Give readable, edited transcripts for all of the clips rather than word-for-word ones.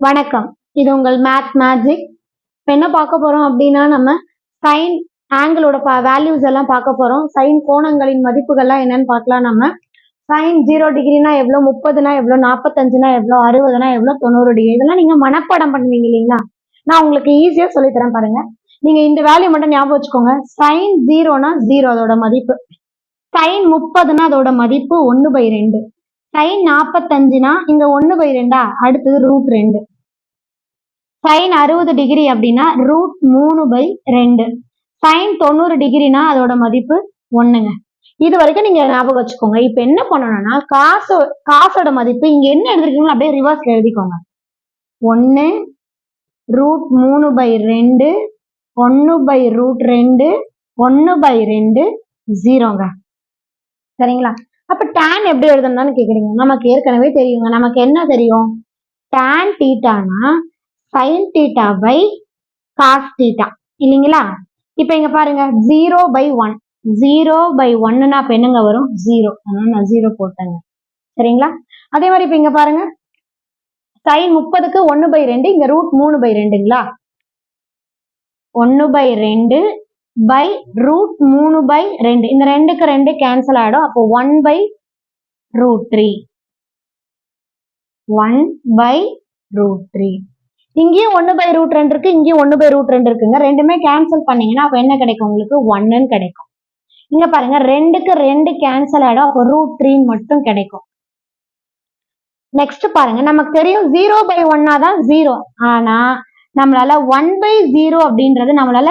வணக்கம். இது உங்கள் மேத் மேஜிக். இப்போ என்ன பார்க்க போறோம் அப்படின்னா, நம்ம சைன் ஆங்கிளோட வேல்யூஸ் எல்லாம் பார்க்க போறோம். சைன் கோணங்களின் மதிப்புகள்லாம் என்னன்னு பார்க்கலாம் நம்ம. சைன் 0 டிகிரினா எவ்வளோ, 30னா எவ்வளோ, 45னா எவ்வளோ, 60னா எவ்வளோ, 90 டிகிரி, இதெல்லாம் நீங்க மனப்பாடம் பண்ணுவீங்க இல்லைங்களா? நான் உங்களுக்கு ஈஸியா சொல்லித்தரேன் பாருங்க. நீங்க இந்த வேல்யூ மட்டும் ஞாபகம் வச்சுக்கோங்க. சைன் 0னா 0 அதோட மதிப்பு. சைன் 30னா அதோட மதிப்பு 1/2. சைன் 45னா இங்க 1/2, அடுத்தது √2. சைன் 60 டிகிரி அப்படின்னா √3/2. சைன் 90 டிகிரினா அதோட மதிப்பு 1ங்க. இது வரைக்கும் நீங்க ஞாபகம் வச்சுக்கோங்க. இப்ப என்ன பண்ணணும்னா காசோட மதிப்பு இங்க என்ன எழுதிருக்கீங்களோ அப்படியே ரிவர்ஸ்ல எழுதிக்கோங்க. 1 √3/2, 1/√2, 1/2, 0ங்க. சரிங்களா? அப்ப tan எப்படி எழுதணும்னு கேக்குறீங்க. நமக்கு ஏற்கனவே தெரியுங்க. நமக்கு என்ன தெரியும்? tan தீட்டானா sin theta by cos theta இல்லைங்களா? இப்ப இங்க பாருங்க 0/1. 0/1னா அப்ப என்னங்க வரும்? 0. அதனால நான் 0 போட்டேங்க. சரிங்களா? அதே மாதிரி இப்ப இங்க பாருங்க sin 30க்கு 1/2, இங்க √3/2ங்களா? 1/2 by √3/2. இந்த 2க்கு 2 கேன்சல் ஆயிடும். அப்போ 1/√3. 1/√3. இங்கேயும் 1/√2 இருக்கு, இங்கேயும் 1/√2 இருக்குங்க. ரெண்டுமே கேன்சல் பண்ணீங்கன்னா அப்ப என்ன கிடைக்கும்? உங்களுக்கு 1ன்னு கிடைக்கும். இங்க பாருங்க 2க்கு 2 கேன்சல் ஆயிடும். அப்போ √3 மட்டும் கிடைக்கும். நெக்ஸ்ட் பாருங்க, நமக்கு தெரியும் 0/1 தான் 0. ஆனா நம்மளால 1/0 அப்படின்றது நம்மளால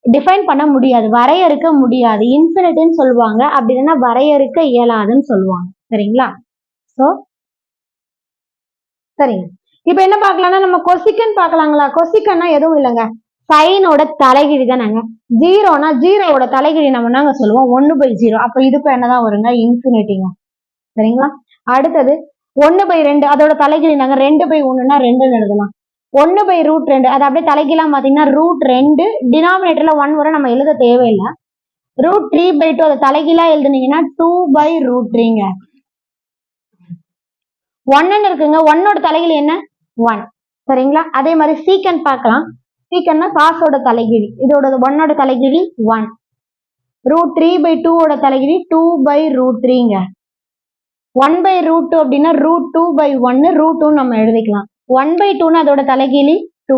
டிஃபைன் பண்ண முடியாது, வரையறுக்க முடியாது. இன்ஃபினிட்டின்னு சொல்லுவாங்க, அப்படி இல்லைன்னா வரையறுக்க இயலாதுன்னு சொல்லுவாங்க. சரிங்களா? சோ சரிங்க. இப்ப என்ன பார்க்கலாம்னா நம்ம கொசிக்கன் பார்க்கலாங்களா? கொசிக்கன்னா எதுவும் இல்லைங்க, சைனோட தலைகீழி தானங்க. 0னா 0வோட தலைகீழி நம்ம என்னங்க சொல்லுவோம்? 1/0. அப்ப இதுக்கும் என்னதான் வருங்க? இன்ஃபினிட்டிங்க. சரிங்களா? அடுத்தது 1/2 அதோட தலைகீழி நாங்க 2/1னா 2ன்னு எழுதலாம். 1/√2 அது அப்படியே தலைகீழா பாத்தீங்கன்னா √2, டினாமினேட்டர்ல 1 வரை நம்ம எழுத தேவையில்லை. √3/2 அதை தலைகீழா எழுதுனீங்கன்னா 2/√3ங்க. 1ன்னு இருக்குங்க. 1ஓட தலைகீழி என்ன? 1. சரிங்களா? அதே மாதிரி சீக்கன் பார்க்கலாம். சீக்கன்னா காசோட தலைகீழி. இதோட 1ஓட தலைகீழி 1. √3/2ஓட தலைகீழி 2/√3ங்க. 1/√2 அப்படின்னா √2/1, √2 நம்ம எழுதிக்கலாம். 1/2னா அதோட தலைகீழி 2.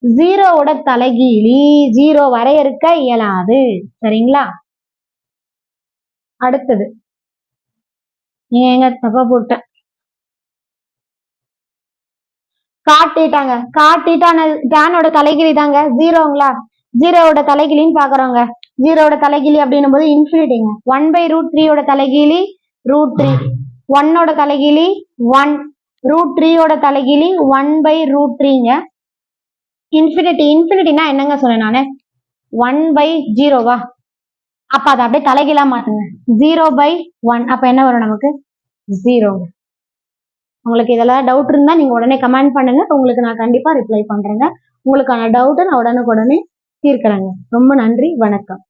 0வோட தலைகீழி 0 வரையறுக்க இயலாது. சரிங்களா? அடுத்தது ஏங்க தப்பா போட்டேன். காட்டிட்டாங்க. காட்டிட்டான டேனோட தலைகீழி தாங்க 0ங்களா? 0வோட தலைகீழின்னு பாக்குறோங்க. 0வோட தலைகீழி அப்படின்னும் போது இன்ஃபினிட்டிங்க. 1/√3ஓட தலைகீழி √3. 1ஓட தலைகீழி 1. √3ஓட தலைகீழி 1/√3ங்க. இன்ஃபினிட்டி. இன்ஃபினிட்டினா என்னங்க சொன்னேன் நானு? 1/0வா? அப்ப அதை அப்படியே தலைகீழா மாத்துங்க. 0/1. அப்ப என்ன வரும் நமக்கு? 0. உங்களுக்கு இதெல்லாம் டவுட் இருந்தா நீங்க உடனே கமெண்ட் பண்ணுங்க. உங்களுக்கு நான் கண்டிப்பா ரிப்ளை பண்றேங்க. உங்களுக்கான டவுட் நான் உடனுக்குடனே தீர்க்கிறேங்க. ரொம்ப நன்றி. வணக்கம்.